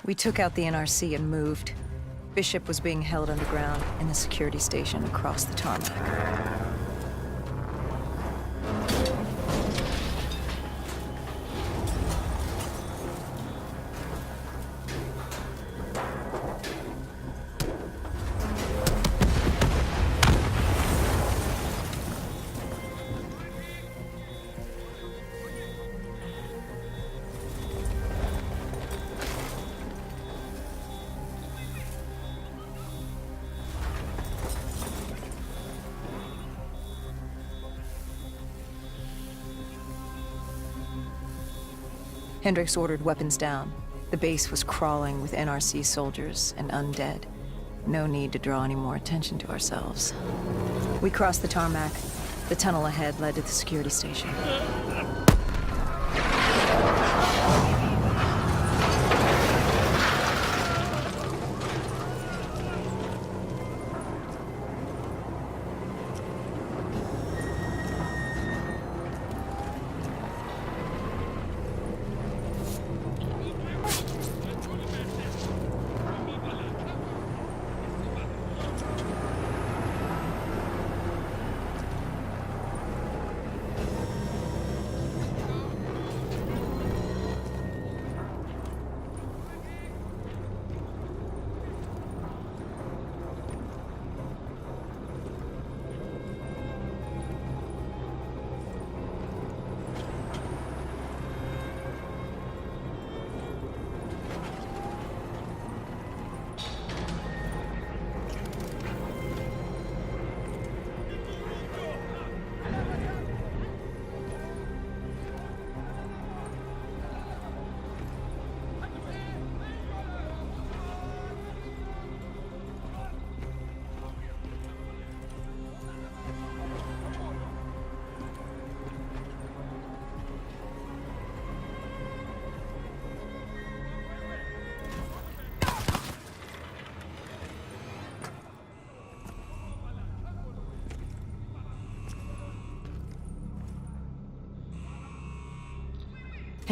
We took out the NRC and moved. Bishop was being held underground in the security station across the tarmac. Hendricks ordered weapons down. The base was crawling with NRC soldiers and undead. No need to draw any more attention to ourselves. We crossed the tarmac. The tunnel ahead led to the security station.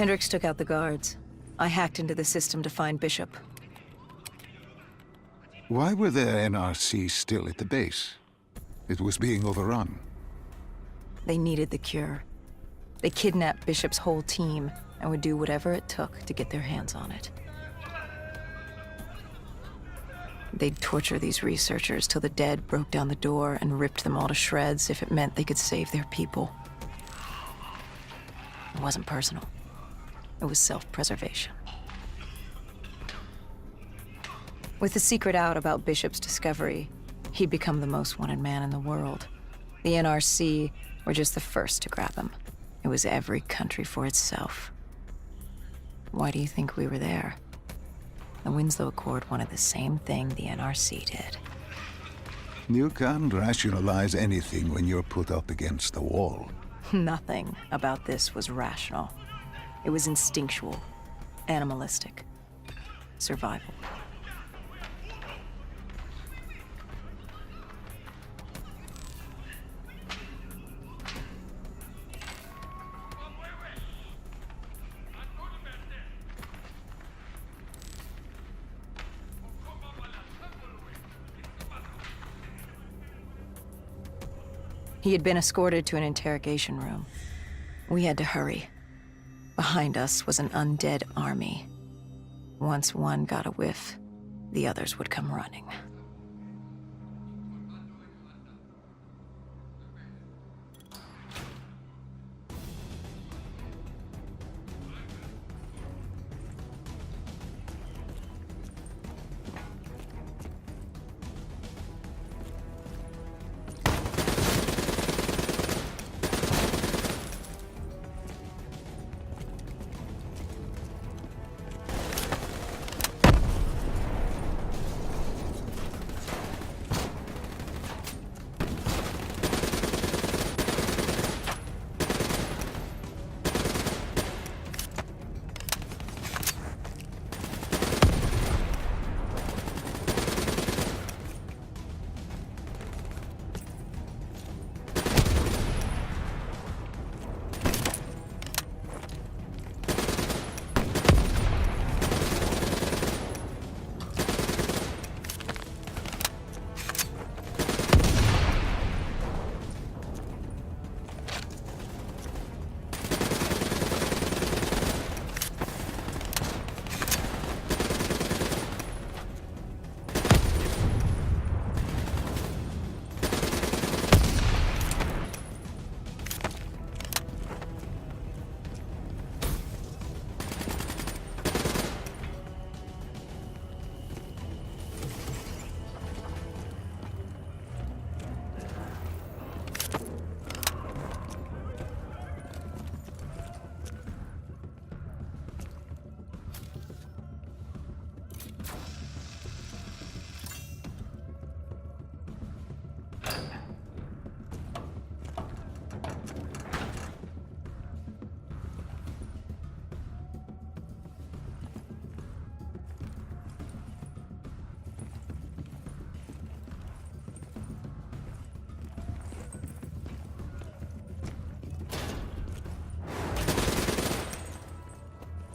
Hendricks took out the guards. I hacked into the system to find Bishop. Why were the NRC still at the base? It was being overrun. They needed the cure. They kidnapped Bishop's whole team and would do whatever it took to get their hands on it. They'd torture these researchers till the dead broke down the door and ripped them all to shreds if it meant they could save their people. It wasn't personal. It was self-preservation. With the secret out about Bishop's discovery, he'd become the most wanted man in the world. The NRC were just the first to grab him. It was every country for itself. Why do you think we were there? The Winslow Accord wanted the same thing the NRC did. You can't rationalize anything when you're put up against the wall. Nothing about this was rational. It was instinctual, animalistic, survival. He had been escorted to an interrogation room. We had to hurry. Behind us was an undead army. Once one got a whiff, the others would come running.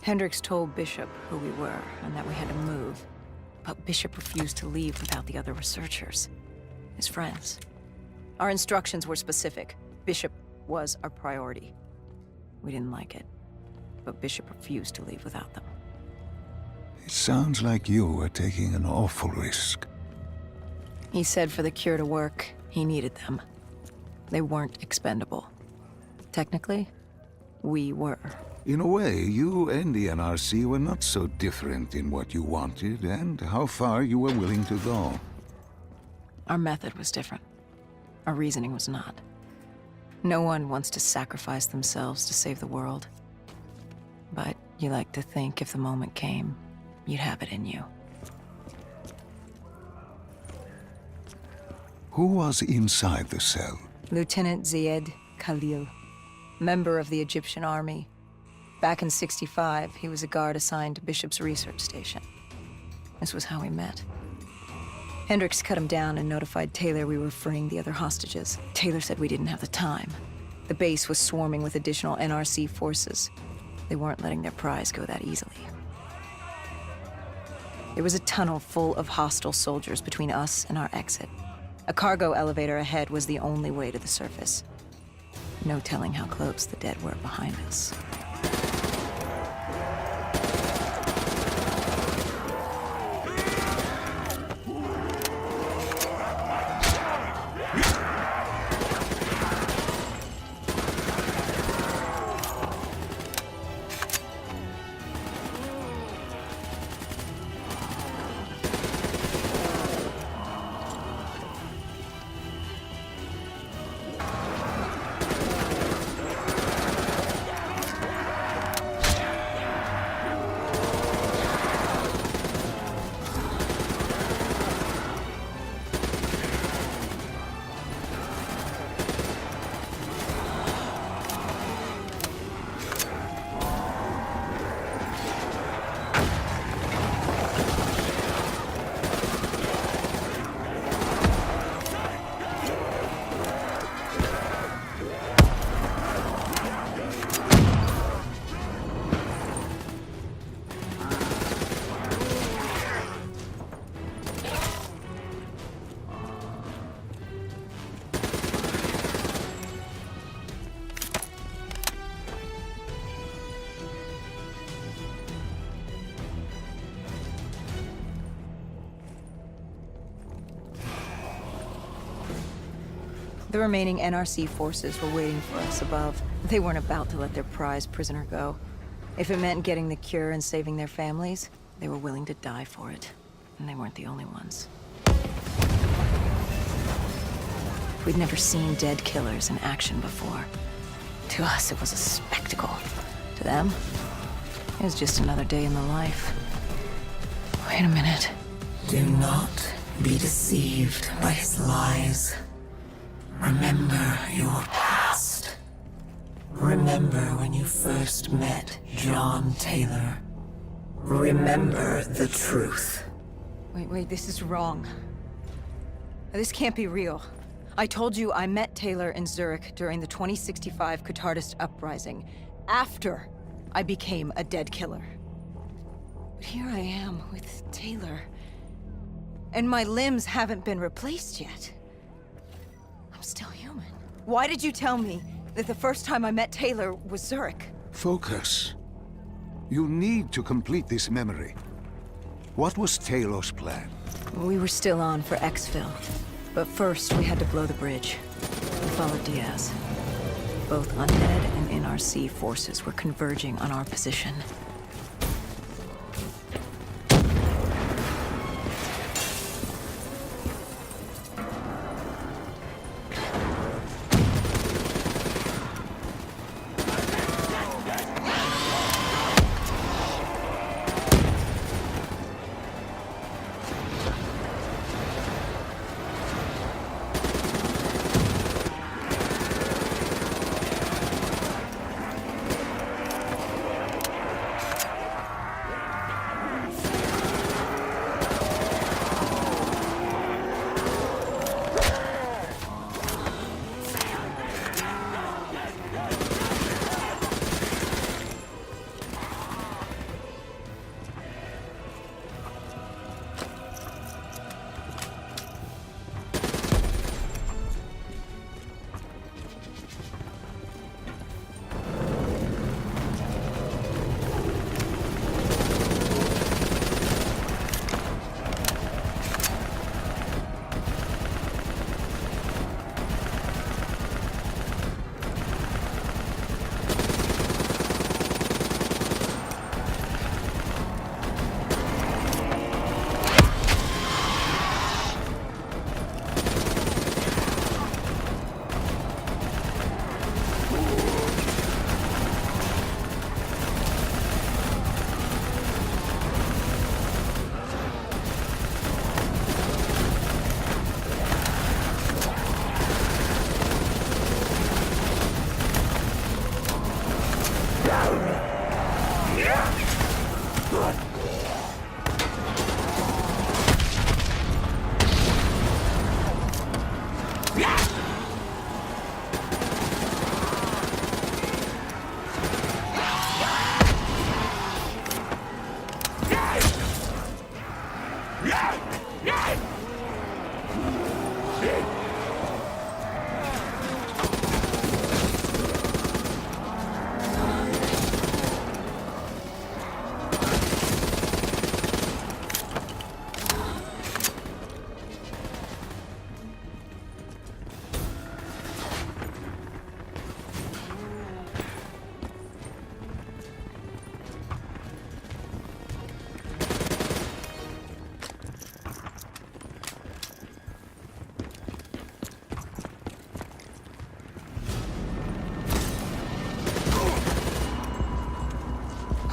Hendricks told Bishop who we were and that we had to move. But Bishop refused to leave without the other researchers. His friends. Our instructions were specific. Bishop was our priority. We didn't like it, but Bishop refused to leave without them. It sounds like you were taking an awful risk. He said for the cure to work, he needed them. They weren't expendable. Technically, we were. In a way, you and the NRC were not so different in what you wanted and how far you were willing to go. Our method was different. Our reasoning was not. No one wants to sacrifice themselves to save the world. But you like to think if the moment came, you'd have it in you. Who was inside the cell? Lieutenant C.o.d. Khalil, member of the Egyptian army. Back in '65, he was a guard assigned to Bishop's research station. This was how we met. Hendricks cut him down and notified Taylor we were freeing the other hostages. Taylor said we didn't have the time. The base was swarming with additional NRC forces. They weren't letting their prize go that easily. There was a tunnel full of hostile soldiers between us and our exit. A cargo elevator ahead was the only way to the surface. No telling how close the dead were behind us. The remaining NRC forces were waiting for us above. They weren't about to let their prized prisoner go. If it meant getting the cure and saving their families, they were willing to die for it. And they weren't the only ones. We'd never seen dead killers in action before. To us, it was a spectacle. To them, it was just another day in the life. Wait a minute. Do not be deceived by his lies. Remember your past. Remember when you first met John Taylor. Remember the truth. Wait, this is wrong. This can't be real. I told you I met Taylor in Zurich during the 2065 Catardist Uprising, after I became a dead killer. But here I am with Taylor, and my limbs haven't been replaced yet. I'm still human. Why did you tell me that the first time I met Taylor was Zurich? Focus. You need to complete this memory. What was Taylor's plan? We were still on for exfil, but first we had to blow the bridge. We followed Diaz. Both undead and NRC forces were converging on our position.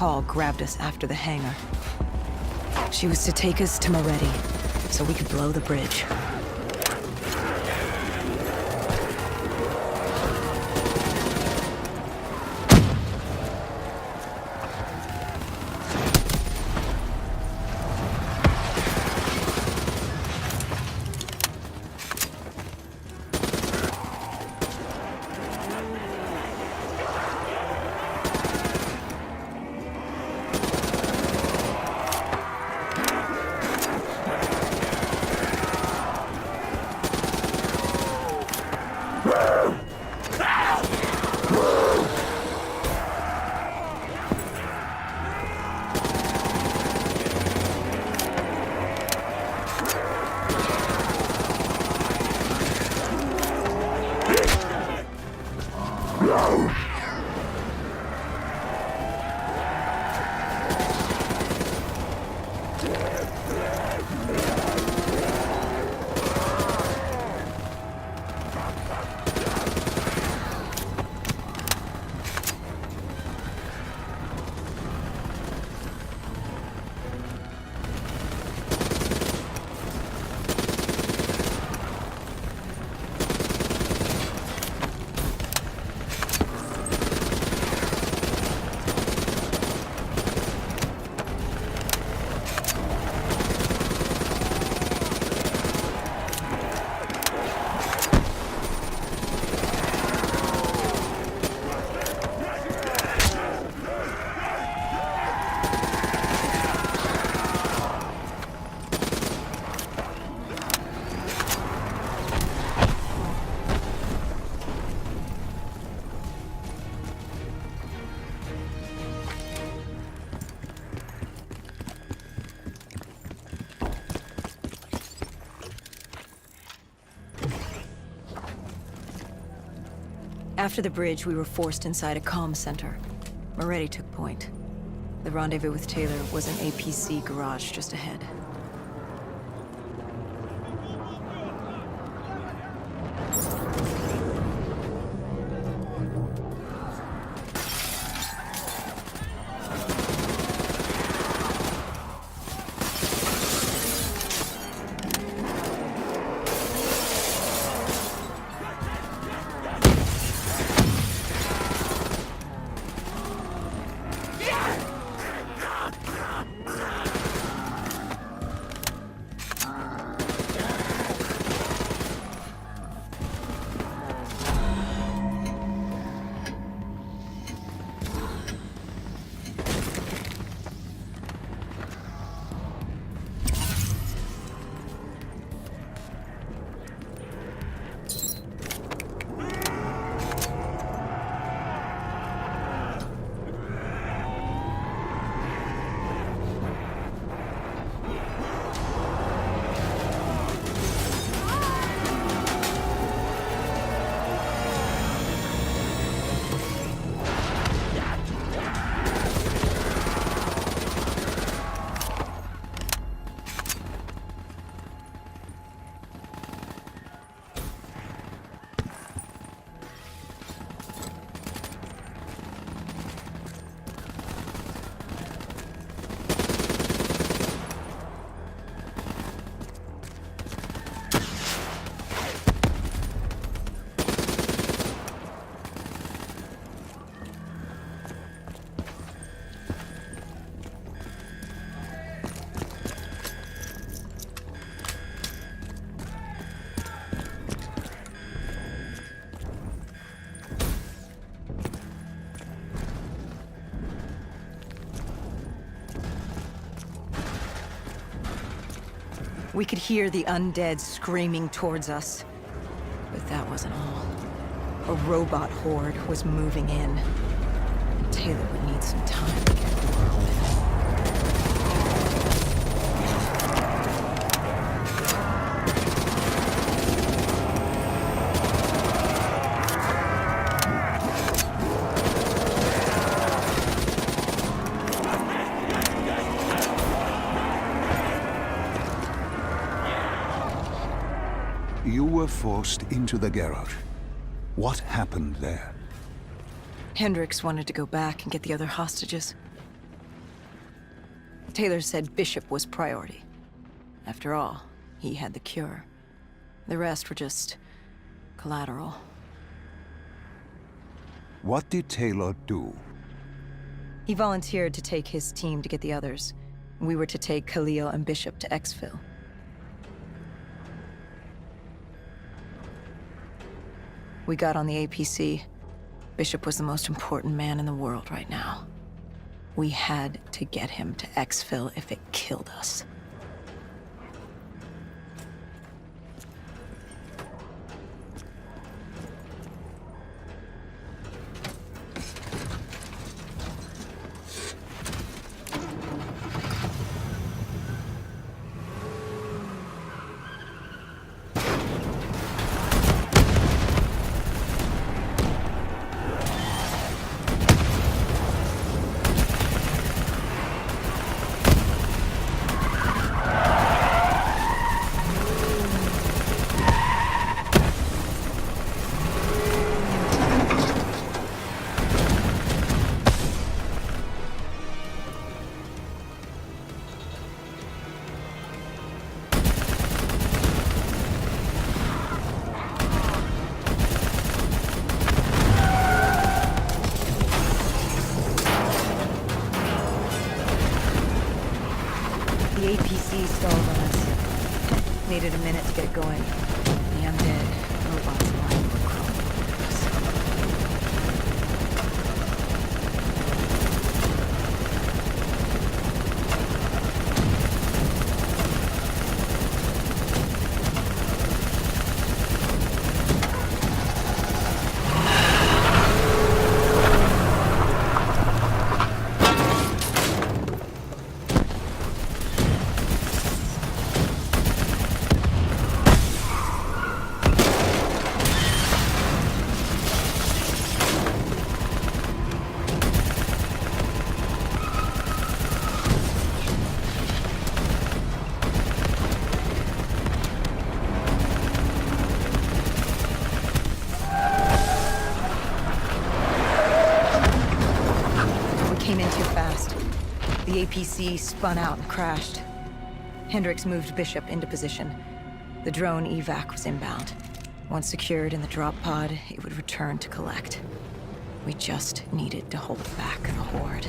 Hall grabbed us after the hangar. She was to take us to Moretti, so we could blow the bridge. After the bridge, we were forced inside a comm center. Moretti took point. The rendezvous with Taylor was an APC garage just ahead. We could hear the undead screaming towards us. But that wasn't all. A robot horde was moving in. Taylor would need some time to get whirled. You were forced into the garage. What happened there? Hendricks wanted to go back and get the other hostages. Taylor said Bishop was priority. After all, he had the cure. The rest were just collateral. What did Taylor do? He volunteered to take his team to get the others. We were to take Khalil and Bishop to exfil. We got on the APC. Bishop was the most important man in the world right now. We had to get him to exfil if it killed us. The APC stalled on us. Needed a minute to get it going. The undead robots lying were crawling over us. The APC spun out and crashed. Hendricks moved Bishop into position. The drone evac was inbound. Once secured in the drop pod, it would return to collect. We just needed to hold back the horde.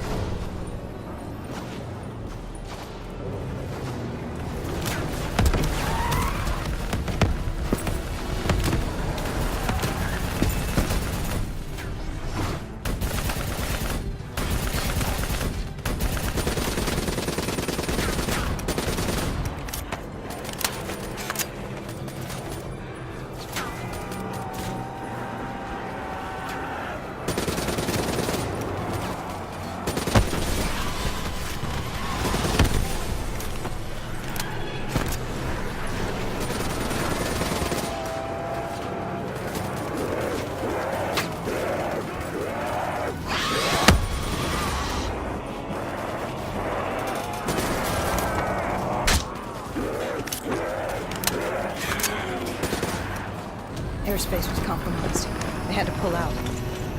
Airspace was compromised. They had to pull out.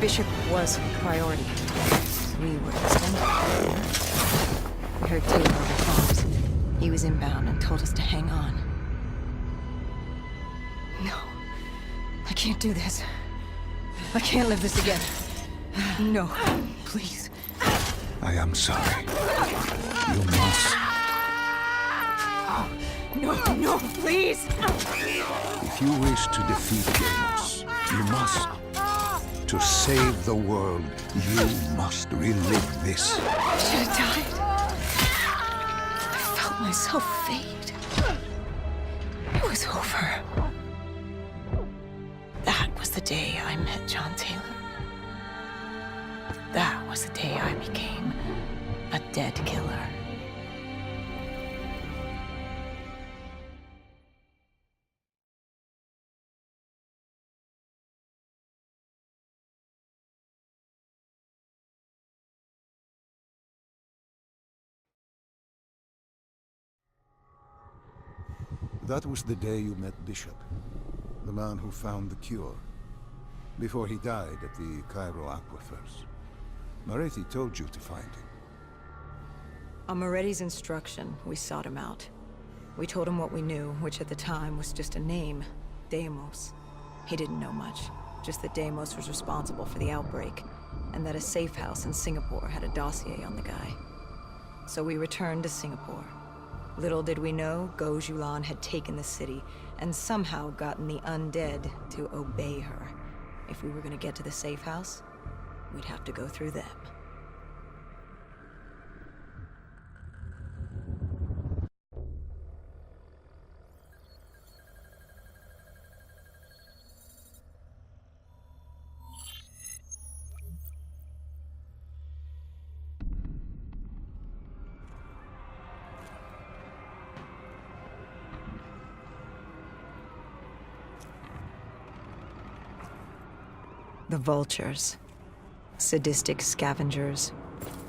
Bishop was priority. We were extended. We heard Taylor over comms. He was inbound and told us to hang on. No. I can't do this. I can't live this again. No. Please. I am sorry. You must. No, please! If you wish to defeat Deimos, you must. To save the world, you must relive this. I should have died. I felt myself fade. It was over. That was the day I met John Taylor. That was the day I became a dead killer. That was the day you met Bishop, the man who found the cure, before he died at the Cairo aquifers. Marathi told you to find him. On Moretti's instruction, we sought him out. We told him what we knew, which at the time was just a name, Deimos. He didn't know much, just that Deimos was responsible for the outbreak, and that a safe house in Singapore had a dossier on the guy. So we returned to Singapore. Little did we know, Gojulan had taken the city, and somehow gotten the undead to obey her. If we were gonna get to the safe house, we'd have to go through them. The vultures. Sadistic scavengers,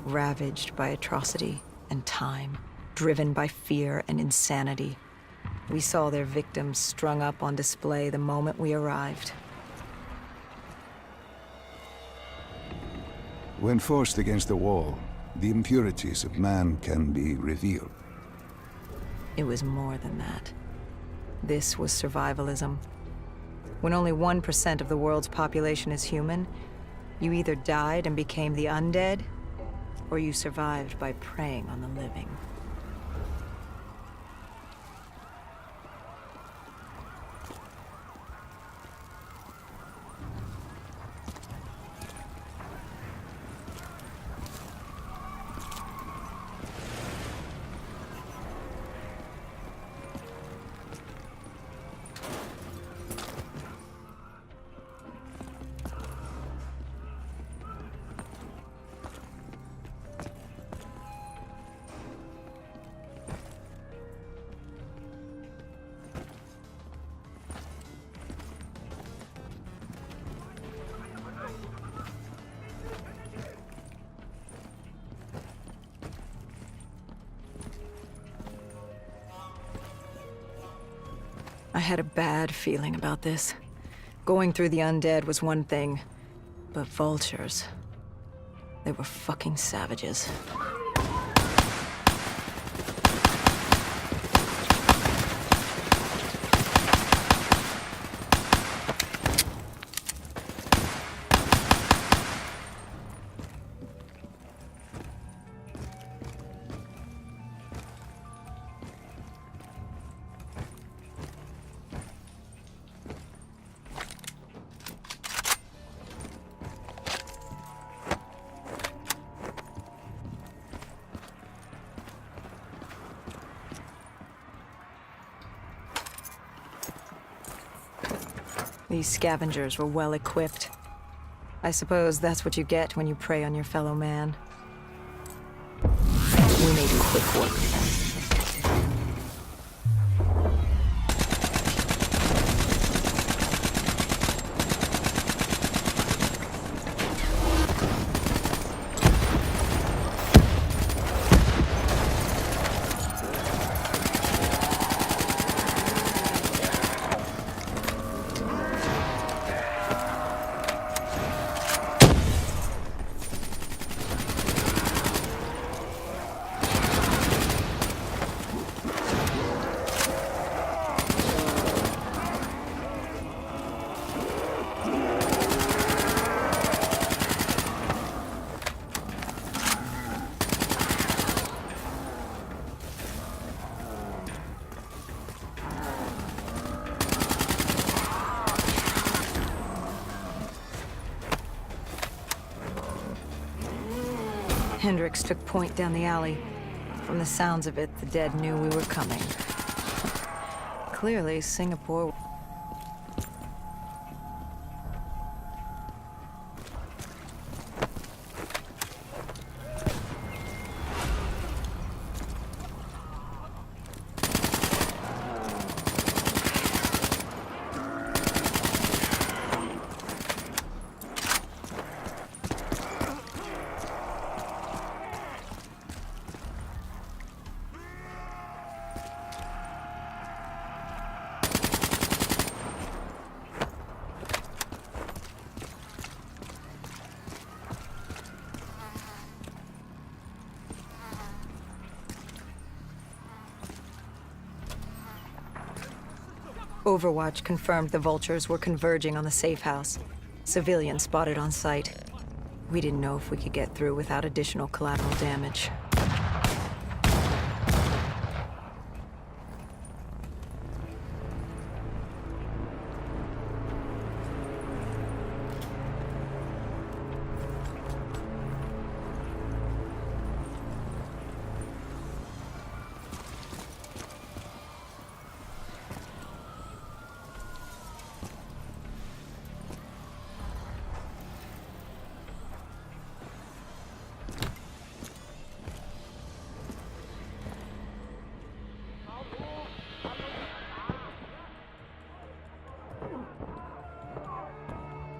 ravaged by atrocity and time, driven by fear and insanity. We saw their victims strung up on display the moment we arrived. When forced against the wall, the impurities of man can be revealed. It was more than that. This was survivalism. When only 1% of the world's population is human, you either died and became the undead, or you survived by preying on the living. I had a bad feeling about this. Going through the undead was one thing, but vultures, they were fucking savages. These scavengers were well equipped. I suppose that's what you get when you prey on your fellow man. We made quick work of them. Hendricks took point down the alley. From the sounds of it, the dead knew we were coming. Clearly, Singapore... Overwatch confirmed the vultures were converging on the safe house. Civilians spotted on site. We didn't know if we could get through without additional collateral damage.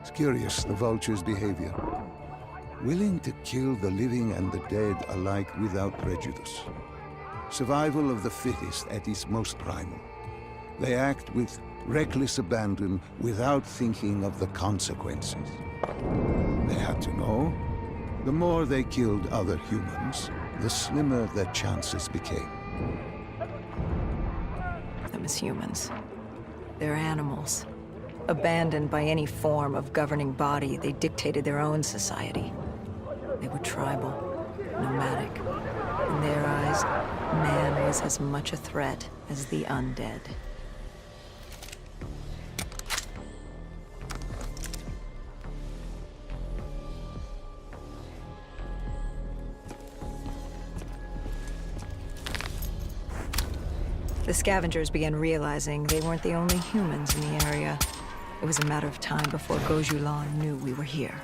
It's curious, the vulture's behavior. Willing to kill the living and the dead alike without prejudice. Survival of the fittest at its most primal. They act with reckless abandon without thinking of the consequences. They had to know. The more they killed other humans, the slimmer their chances became. Them as humans. They're animals. Abandoned by any form of governing body, they dictated their own society. They were tribal, nomadic. In their eyes, man was as much a threat as the undead. The scavengers began realizing they weren't the only humans in the area. It was a matter of time before Gojulan knew we were here.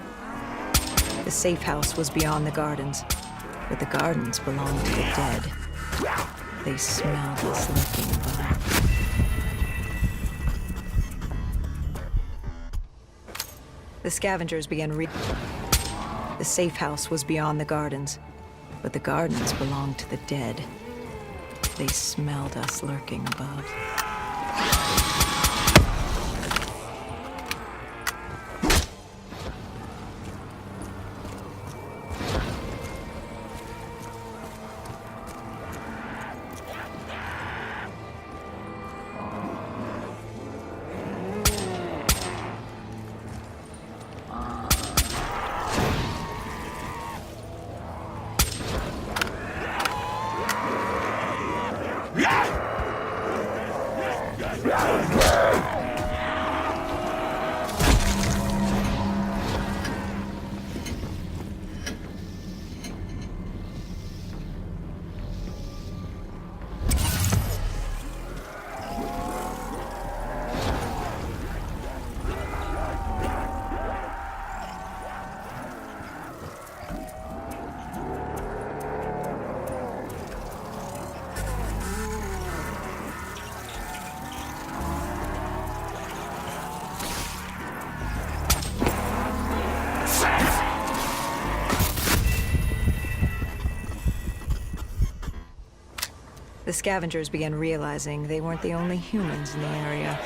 The safe house was beyond the gardens, but the gardens belonged to the dead. They smelled us lurking above. The scavengers began The safe house was beyond the gardens, but the gardens belonged to the dead. They smelled us lurking above. The scavengers began realizing they weren't the only humans in the area.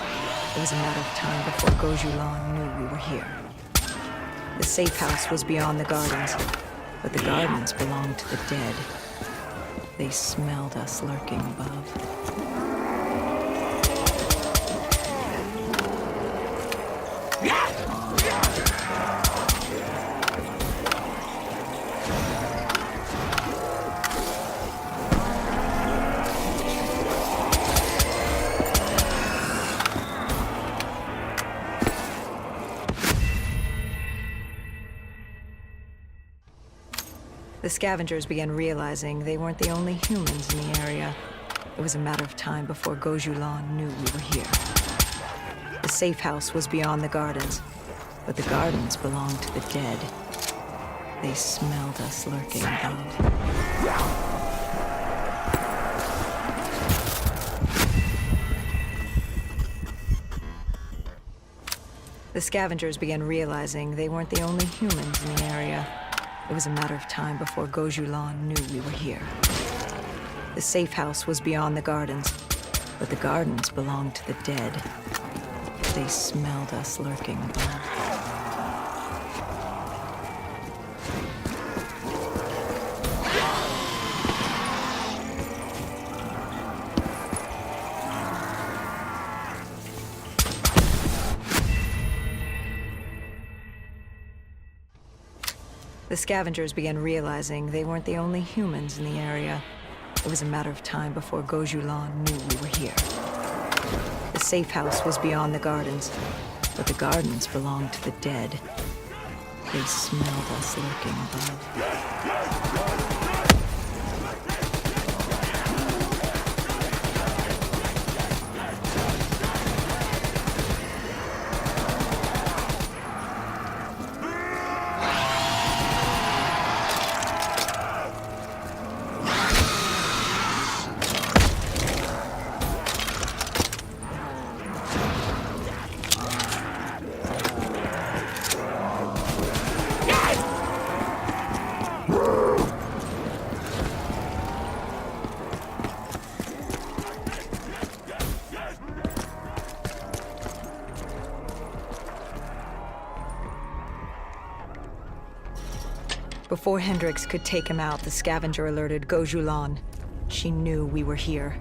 It was a matter of time before Gojulan knew we were here. The safe house was beyond the gardens, but the gardens belonged to the dead. They smelled us lurking above. The scavengers began realizing they weren't the only humans in the area. It was a matter of time before Gojulan knew we were here. The safe house was beyond the gardens, but the gardens belonged to the dead. They smelled us lurking above. The scavengers began realizing they weren't the only humans in the area. It was a matter of time before Gojulan knew we were here. The safe house was beyond the gardens, but the gardens belonged to the dead. They smelled us lurking above. The scavengers began realizing they weren't the only humans in the area. It was a matter of time before Gojulan knew we were here. The safe house was beyond the gardens, but the gardens belonged to the dead. They smelled us lurking above. Before Hendrix could take him out, the scavenger alerted Gojulan. She knew we were here.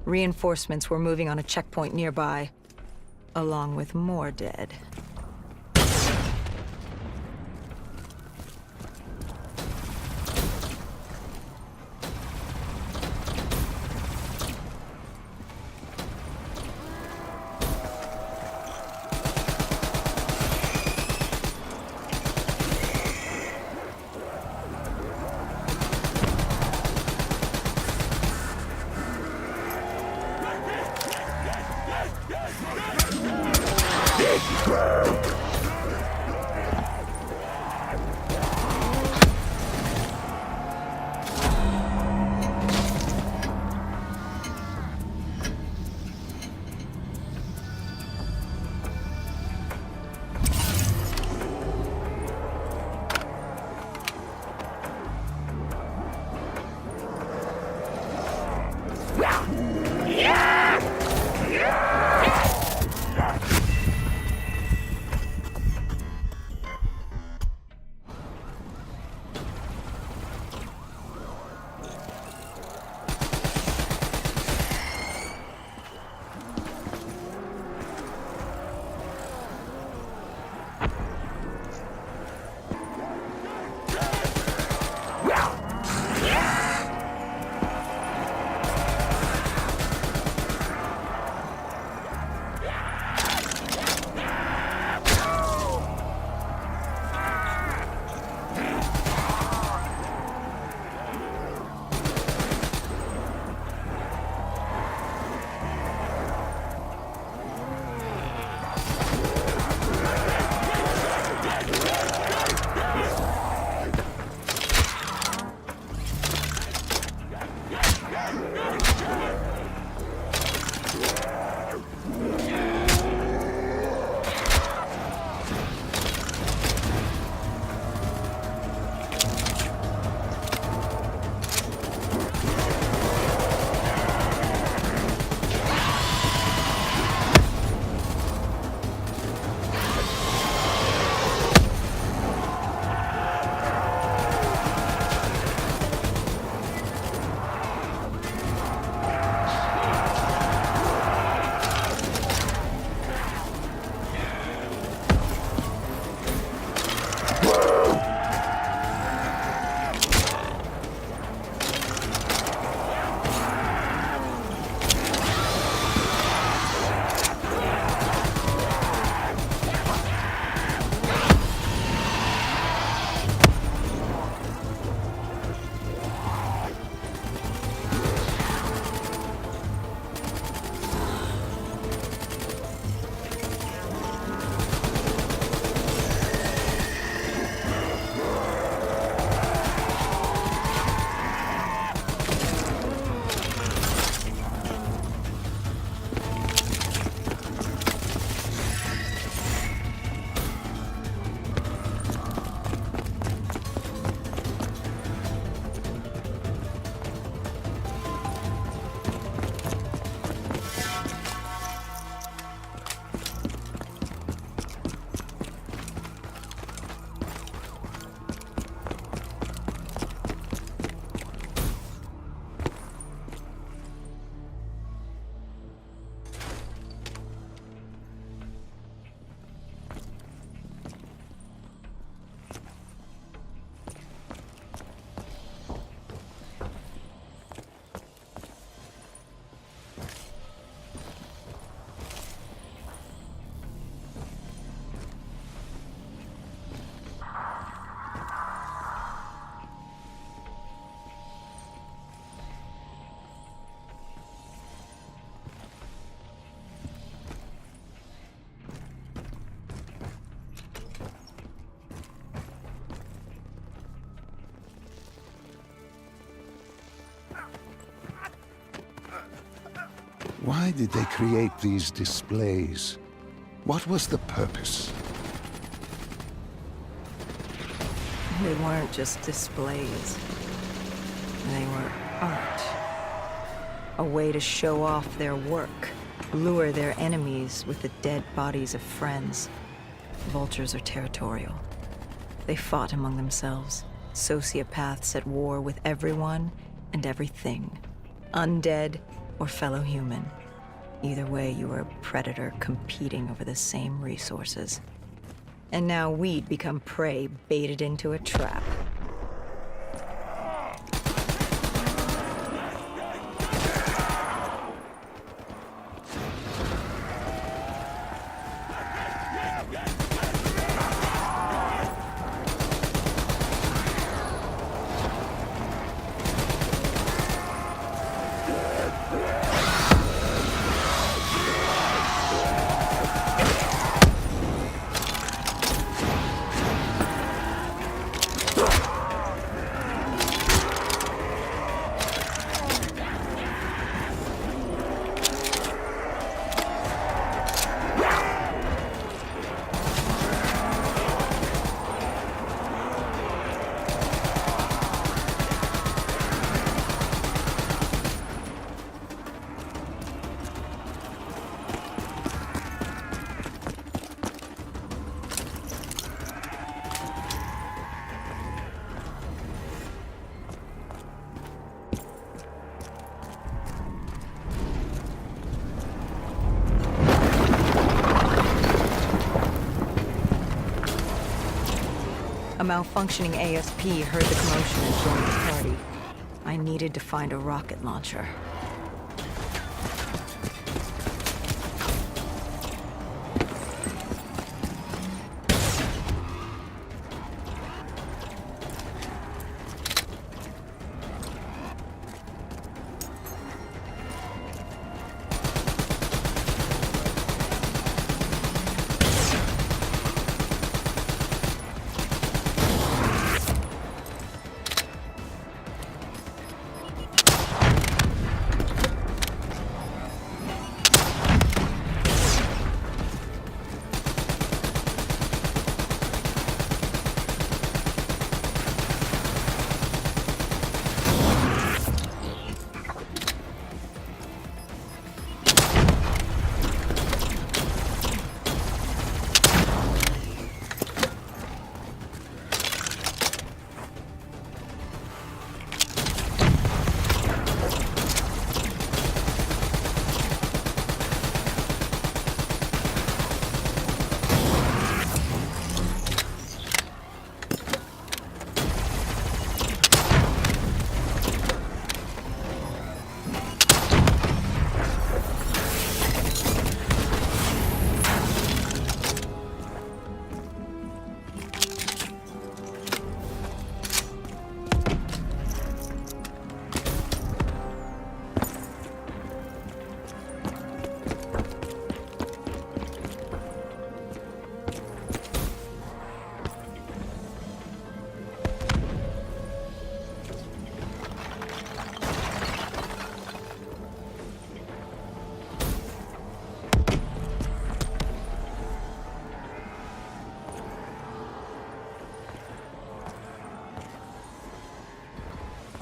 Reinforcements were moving on a checkpoint nearby, along with more dead. Why did they create these displays? What was the purpose? They weren't just displays. They were art. A way to show off their work, lure their enemies with the dead bodies of friends. Vultures are territorial. They fought among themselves, sociopaths at war with everyone and everything. Undead or fellow human. Either way, you were a predator competing over the same resources. And now we'd become prey baited into a trap. A malfunctioning ASP heard the commotion and joined the party. I needed to find a rocket launcher.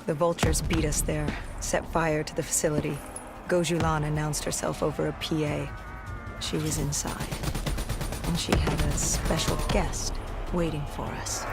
The vultures beat us there, set fire to the facility. Gojulan announced herself over a PA. She was inside, and she had a special guest waiting for us.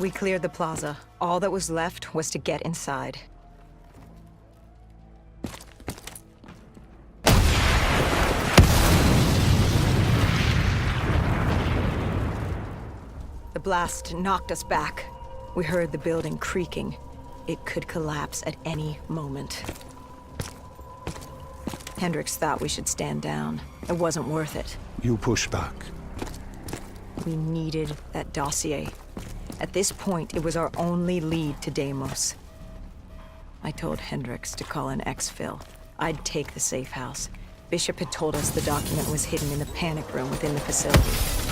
We cleared the plaza. All that was left was to get inside. The blast knocked us back. We heard the building creaking. It could collapse at any moment. Hendricks thought we should stand down. It wasn't worth it. You push back. We needed that dossier. At this point, it was our only lead to Deimos. I told Hendricks to call in exfil. I'd take the safe house. Bishop had told us the document was hidden in the panic room within the facility.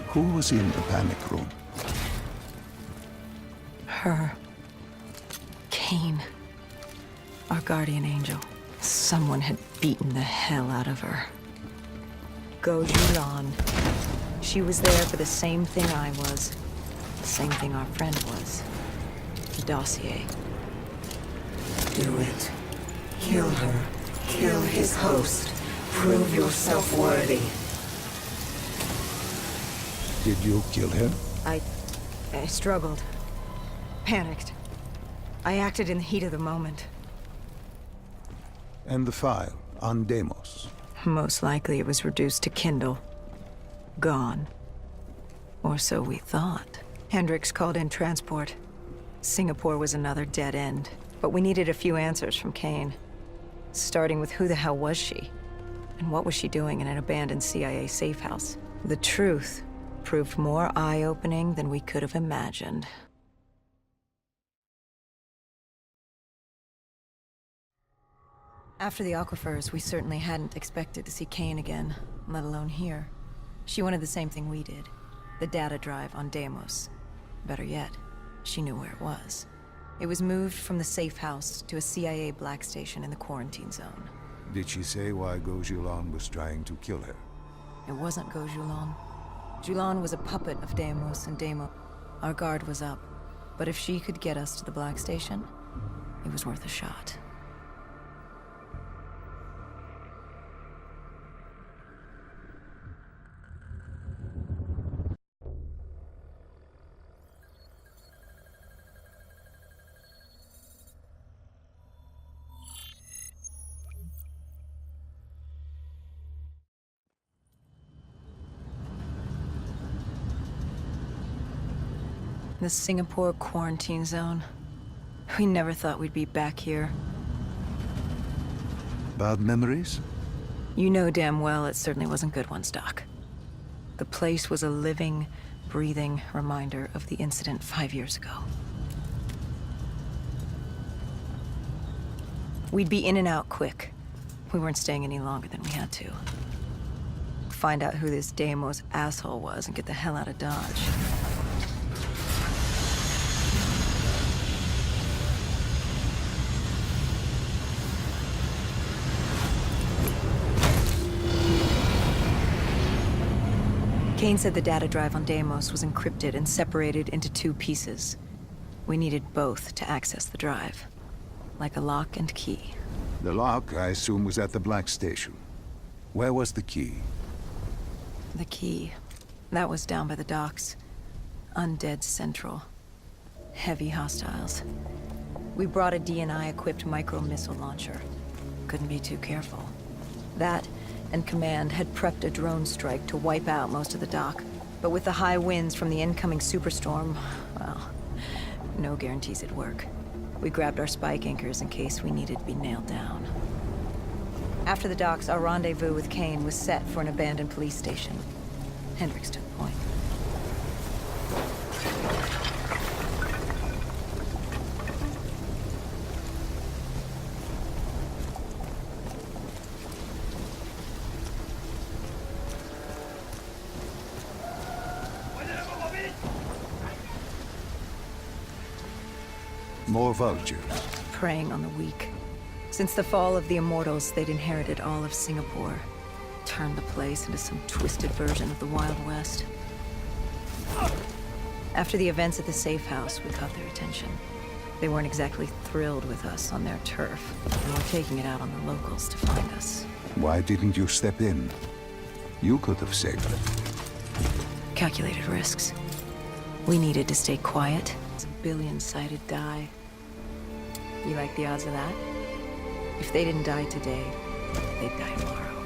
Who was in the panic room? Her. Kane. Our guardian angel. Someone had beaten the hell out of her. Gojulan. She was there for the same thing I was. The same thing our friend was. The dossier. Do it. Kill her. Kill his host. Prove yourself worthy. Did you kill her? I struggled. Panicked. I acted in the heat of the moment. And the file on Deimos? Most likely it was reduced to Kindle. Gone. Or so we thought. Hendricks called in transport. Singapore was another dead end. But we needed a few answers from Kane. Starting with who the hell was she? And what was she doing in an abandoned CIA safe house? The truth proved more eye-opening than we could have imagined. After the aquifers, we certainly hadn't expected to see Kane again, let alone here. She wanted the same thing we did. The data drive on Deimos. Better yet, she knew where it was. It was moved from the safe house to a CIA black station in the quarantine zone. Did she say why Gojulan was trying to kill her? It wasn't Gojulan. Julan was a puppet of Deimos and Deimos. Our guard was up, but if she could get us to the black station, it was worth a shot. The Singapore quarantine zone. We never thought we'd be back here. Bad memories? You know damn well it certainly wasn't good ones, Doc. The place was a living, breathing reminder of the incident 5 years ago. We'd be in and out quick. We weren't staying any longer than we had to. Find out who this Deimos asshole was and get the hell out of Dodge. Kane said the data drive on Deimos was encrypted and separated into 2 pieces. We needed both to access the drive. Like a lock and key. The lock, I assume, was at the Black Station. Where was the key? The key. That was down by the docks. Undead Central. Heavy hostiles. We brought a DNI-equipped micro-missile launcher. Couldn't be too careful. That, and Command had prepped a drone strike to wipe out most of the dock. But with the high winds from the incoming superstorm, well, no guarantees it'd work. We grabbed our spike anchors in case we needed to be nailed down. After the docks, our rendezvous with Kane was set for an abandoned police station. Hendricks took point. More vultures. Preying on the weak. Since the fall of the Immortals, they'd inherited all of Singapore. Turned the place into some twisted version of the Wild West. After the events at the safe house, we caught their attention. They weren't exactly thrilled with us on their turf, and were taking it out on the locals to find us. Why didn't you step in? You could have saved them. Calculated risks. We needed to stay quiet. It's a billion-sided die. You like the odds of that? If they didn't die today, they'd die tomorrow.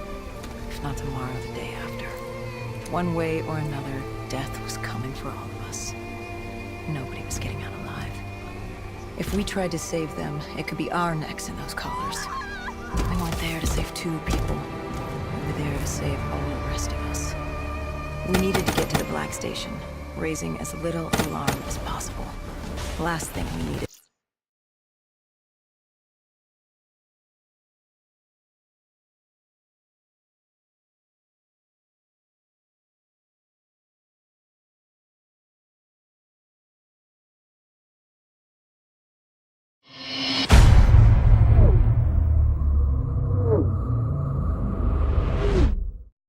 If not tomorrow, the day after. One way or another, death was coming for all of us. Nobody was getting out alive. If we tried to save them, it could be our necks in those collars. We weren't there to save 2 people. We were there to save all the rest of us. We needed to get to the Black Station, raising as little alarm as possible. The last thing we needed